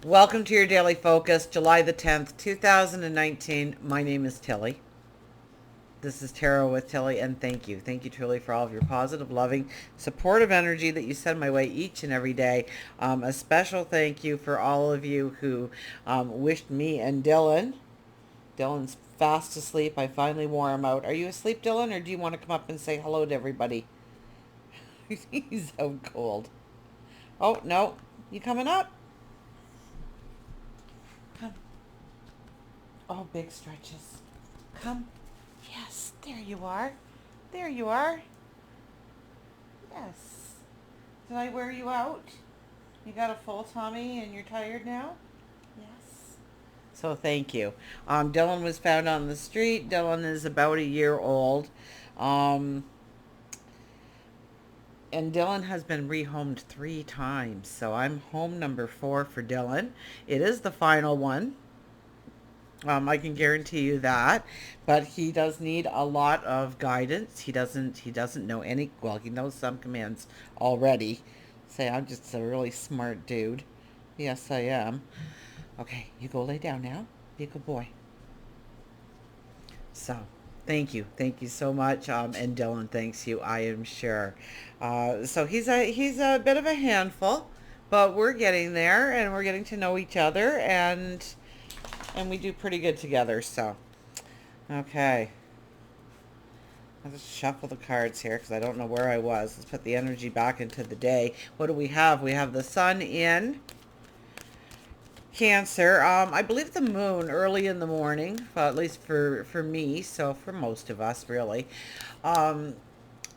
Welcome to your daily focus, July the 10th, 2019. My name is Tilly. This is Tarot with Tilly, and thank you. Thank you truly for all of your positive, loving, supportive energy that you send my way each and every day. A special thank you for all of you who wished me and Dylan. Dylan's fast asleep. I finally wore him out. Are you asleep, Dylan, or do you want to come up and say hello to everybody? He's so cold. Oh, no. You coming up? Come. Oh, big stretches. Come. Yes, there you are. There you are. Yes. Did I wear you out? You got a full tummy and you're tired now? Yes. So thank you. Dylan was found on the street. Dylan is about a year old. Um, and Dylan has been rehomed 3 times. So I'm home number 4 for Dylan. It is the final one. I can guarantee you that, but he does need a lot of guidance. He doesn't know any. Well, he knows some commands already. Say, I'm just a really smart dude. Yes, I am. Okay, you go lay down now. Be a good boy. So, thank you so much. And Dylan thanks you. I am sure. So he's a bit of a handful, but we're getting there, and we're getting to know each other, and we do pretty good together. So. Okay. I'll just shuffle the cards here because I don't know where I was. Let's put the energy back into the day. What do we have? We have the sun in Cancer. I believe the moon early in the morning, at least for me, so for most of us, really. Um,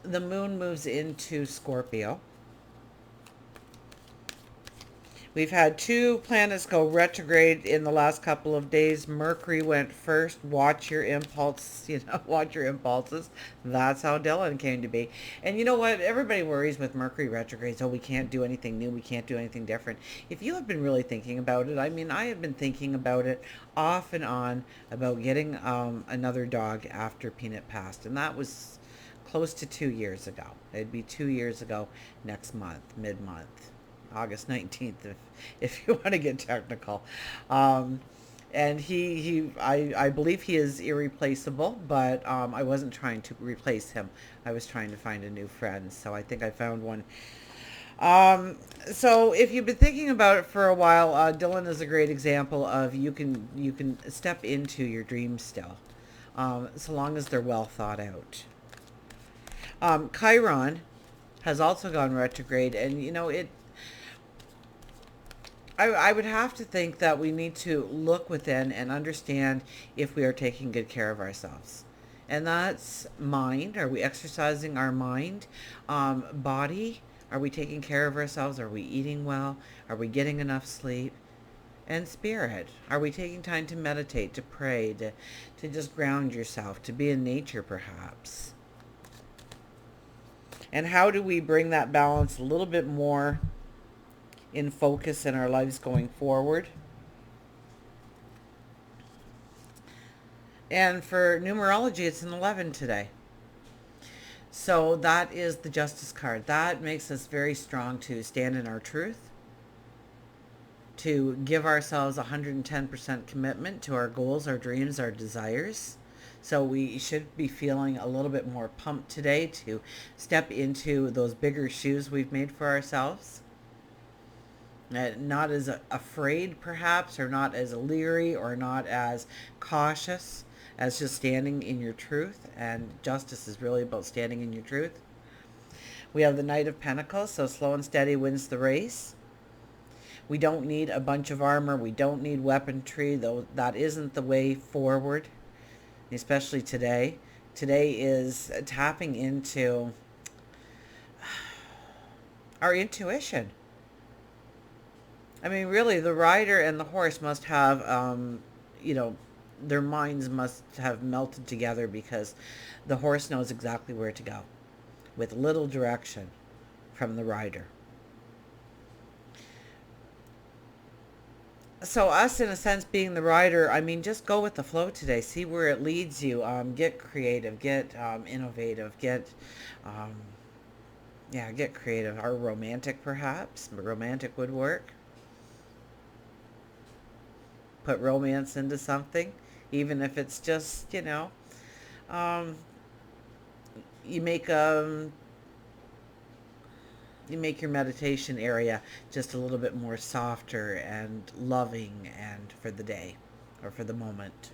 the moon moves into Scorpio. We've had 2 planets go retrograde in the last couple of days. Mercury went first. Watch your impulse, watch your impulses. That's how Dylan came to be. And you know what? Everybody worries with Mercury retrogrades. Oh, we can't do anything new. We can't do anything different. If you have been really thinking about it, I mean, I have been thinking about it off and on about getting another dog after Peanut passed. And that was close to 2 years ago. It'd be 2 years ago next month, mid-month. August 19th, if you want to get technical. Um, and I believe he is irreplaceable, but I wasn't trying to replace him. I was trying to find a new friend. So I think I found one. Um, so if you've been thinking about it for a while, Dylan is a great example of you can step into your dreams still, so long as they're well thought out. Chiron has also gone retrograde, and I would have to think that we need to look within and understand if we are taking good care of ourselves. And that's mind. Are we exercising our mind? Body? Are we taking care of ourselves? Are we eating well? Are we getting enough sleep? And spirit. Are we taking time to meditate, to pray, to just ground yourself, to be in nature perhaps? And how do we bring that balance a little bit more in focus in our lives going forward? And for numerology, it's an 11 today. So that is the justice card. That makes us very strong to stand in our truth, to give ourselves 110% commitment to our goals, our dreams, our desires. So we should be feeling a little bit more pumped today to step into those bigger shoes we've made for ourselves. Not as afraid, perhaps, or not as leery, or not as cautious as just standing in your truth. And justice is really about standing in your truth. We have the Knight of Pentacles, so slow and steady wins the race. We don't need a bunch of armor. We don't need weaponry, though that isn't the way forward, especially today. Today is tapping into our intuition. I mean, really, the rider and the horse must have, you know, their minds must have melted together because the horse knows exactly where to go with little direction from the rider. So us, in a sense, being the rider, I mean, just go with the flow today. See where it leads you. Get creative. Get innovative. Um, get creative. Or romantic, perhaps. Romantic would work. Put romance into something, even if it's just, um, you make you make your meditation area just a little bit more softer and loving and for the day or for the moment.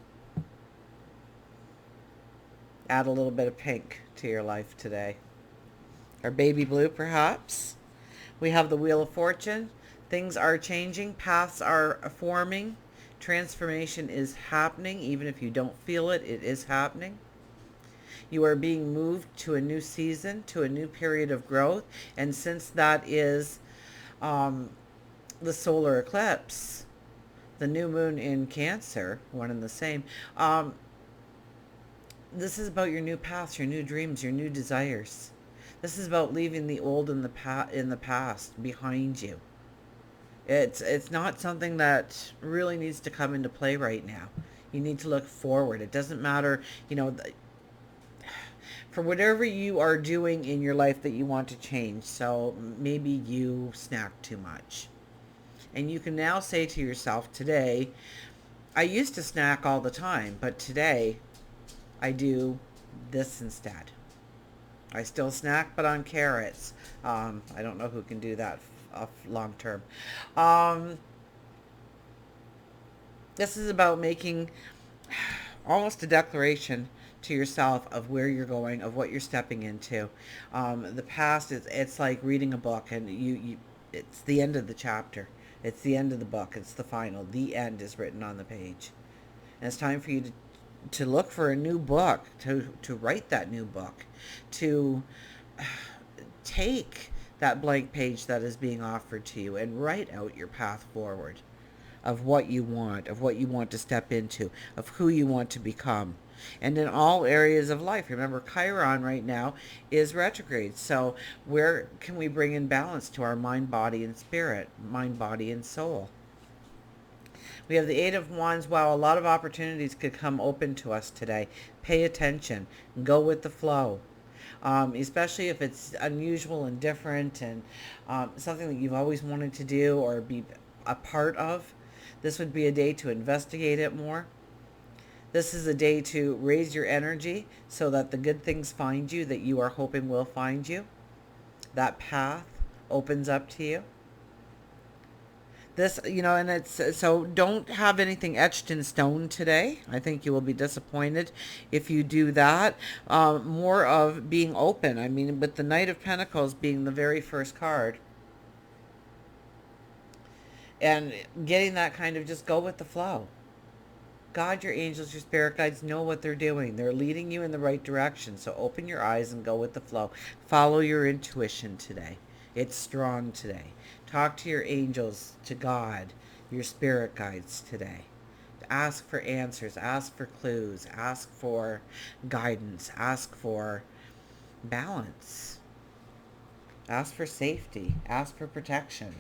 Add a little bit of pink to your life today. Or baby blue, perhaps. We have the Wheel of Fortune. Things are changing. Paths are forming. Transformation is happening. Even if you don't feel it, it is happening. You are being moved to a new season, to a new period of growth. And since that is the solar eclipse, the new moon in Cancer, one and the same, this is about your new paths, your new dreams, your new desires. This is about leaving the old in the past behind you. It's not something that really needs to come into play right now. You need to look forward. It doesn't matter, for whatever you are doing in your life that you want to change. So maybe you snack too much. And you can now say to yourself today, I used to snack all the time, but today I do this instead. I still snack, but on carrots. I don't know who can do that long term. This is about making almost a declaration to yourself of where you're going, of what you're stepping into. The past is, it's like reading a book, and it's the end of the chapter. It's the end of the book. It's the final. The end is written on the page. And it's time for you to look for a new book, to write that new book, to take that blank page that is being offered to you and write out your path forward of what you want to step into, of who you want to become. And in all areas of life. Remember, Chiron right now is retrograde. So where can we bring in balance to our mind, body, and spirit, mind, body, and soul? We have the Eight of Wands. Wow, a lot of opportunities could come open to us today. Pay attention. Go with the flow. Especially if it's unusual and different and something that you've always wanted to do or be a part of. This would be a day to investigate it more. This is a day to raise your energy so that the good things find you that you are hoping will find you. That path opens up to you. This, and it's, so don't have anything etched in stone today. I think you will be disappointed if you do that. More of being open. I mean, with the Knight of Pentacles being the very first card. And getting that kind of just go with the flow. God, your angels, your spirit guides know what they're doing. They're leading you in the right direction. So open your eyes and go with the flow. Follow your intuition today. It's strong today. Talk to your angels, to God, your spirit guides today. Ask for answers. Ask for clues. Ask for guidance. Ask for balance. Ask for safety. Ask for protection.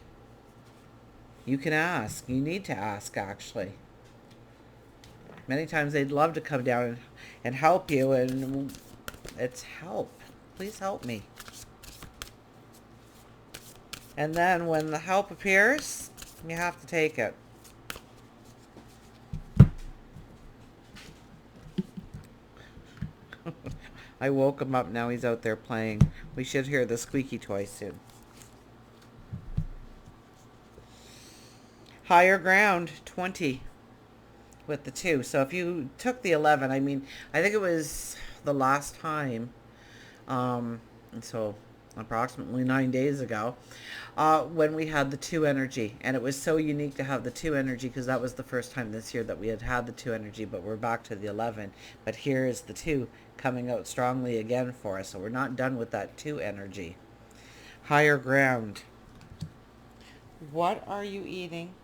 You can ask. You need to ask, actually. Many times they'd love to come down and help you, and it's help. Please help me. And then when the help appears, you have to take it. I woke him up. Now he's out there playing. We should hear the squeaky toy soon. Higher ground, 20 with the 2. So if you took the 11, I mean, I think it was the last time, so approximately 9 days ago, when we had the 2 energy. And it was so unique to have the 2 energy because that was the first time this year that we had the 2 energy, but we're back to the 11. But here is the 2 coming out strongly again for us. So we're not done with that 2 energy. Higher ground. What are you eating?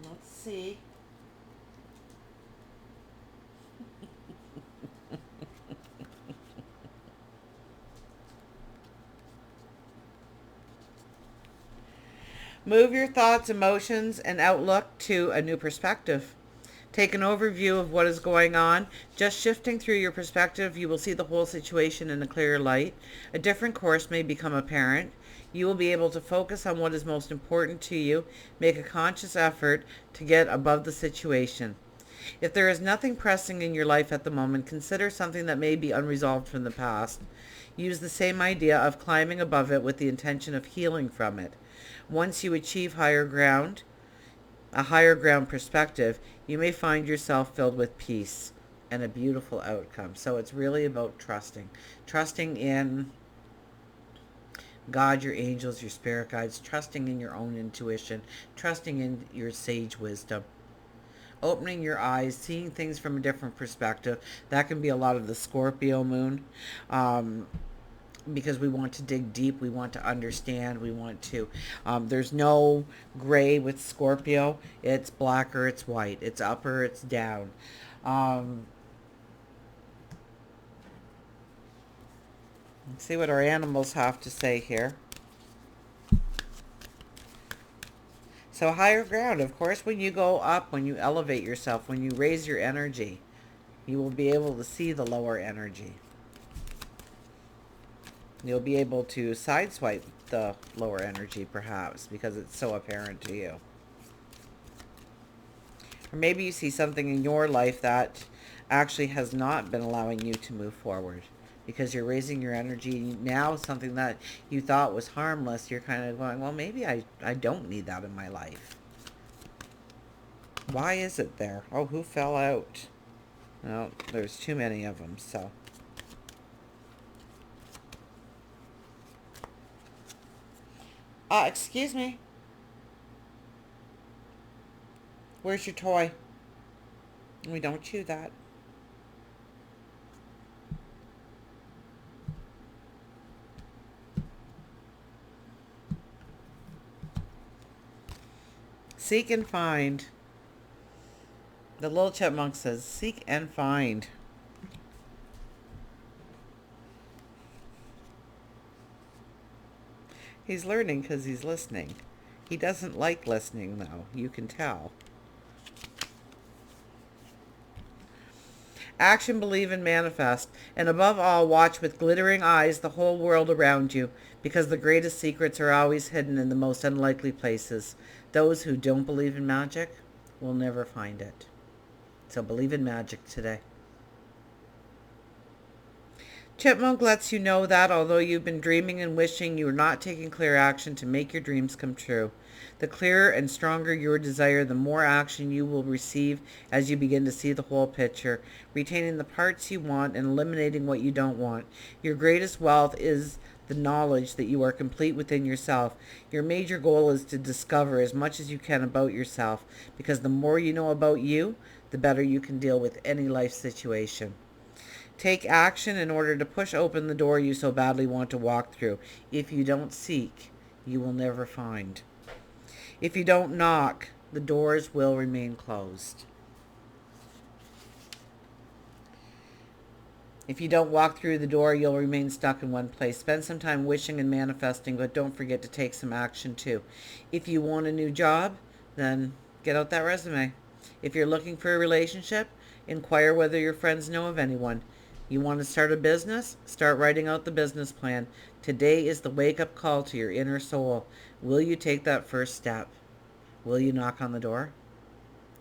Let's see. Move your thoughts, emotions, and outlook to a new perspective. Take an overview of what is going on. Just shifting through your perspective, you will see the whole situation in a clearer light. A different course may become apparent. You will be able to focus on what is most important to you, make a conscious effort to get above the situation. If there is nothing pressing in your life at the moment, consider something that may be unresolved from the past. Use the same idea of climbing above it with the intention of healing from it. Once you achieve a higher ground perspective, you may find yourself filled with peace and a beautiful outcome. So it's really about trusting. Trusting in God, your angels, your spirit guides, trusting in your own intuition, trusting in your sage wisdom, opening your eyes, seeing things from a different perspective. That can be a lot of the Scorpio moon. Because we want to dig deep, we want to understand, we want to, there's no gray with Scorpio. It's black or it's white, it's up or it's down. Let's see what our animals have to say here. So higher ground, of course, when you go up, when you elevate yourself, when you raise your energy, you will be able to see the lower energy. You'll be able to sideswipe the lower energy, perhaps, because it's so apparent to you. Or maybe you see something in your life that actually has not been allowing you to move forward because you're raising your energy. Now something that you thought was harmless, you're kind of going, well, maybe I don't need that in my life. Why is it there? Oh, who fell out? Well, there's too many of them, so. Excuse me. Where's your toy? We don't chew that. Seek and find. The little chipmunk says, seek and find. He's learning because he's listening. He doesn't like listening, though. You can tell. Action, believe, and manifest. And above all, watch with glittering eyes the whole world around you, because the greatest secrets are always hidden in the most unlikely places. Those who don't believe in magic will never find it. So believe in magic today. Chipmunk lets you know that although you've been dreaming and wishing, you are not taking clear action to make your dreams come true. The clearer and stronger your desire, the more action you will receive as you begin to see the whole picture, retaining the parts you want and eliminating what you don't want. Your greatest wealth is the knowledge that you are complete within yourself. Your major goal is to discover as much as you can about yourself, because the more you know about you, the better you can deal with any life situation. Take action in order to push open the door you so badly want to walk through. If you don't seek, you will never find. If you don't knock, the doors will remain closed. If you don't walk through the door, you'll remain stuck in one place. Spend some time wishing and manifesting, but don't forget to take some action too. If you want a new job, then get out that resume. If you're looking for a relationship, inquire whether your friends know of anyone. You want to start a business? Start writing out the business plan. Today is the wake-up call to your inner soul. Will you take that first step? Will you knock on the door?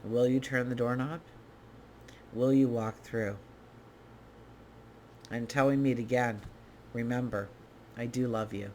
Will you turn the doorknob? Will you walk through? Until we meet again, remember, I do love you.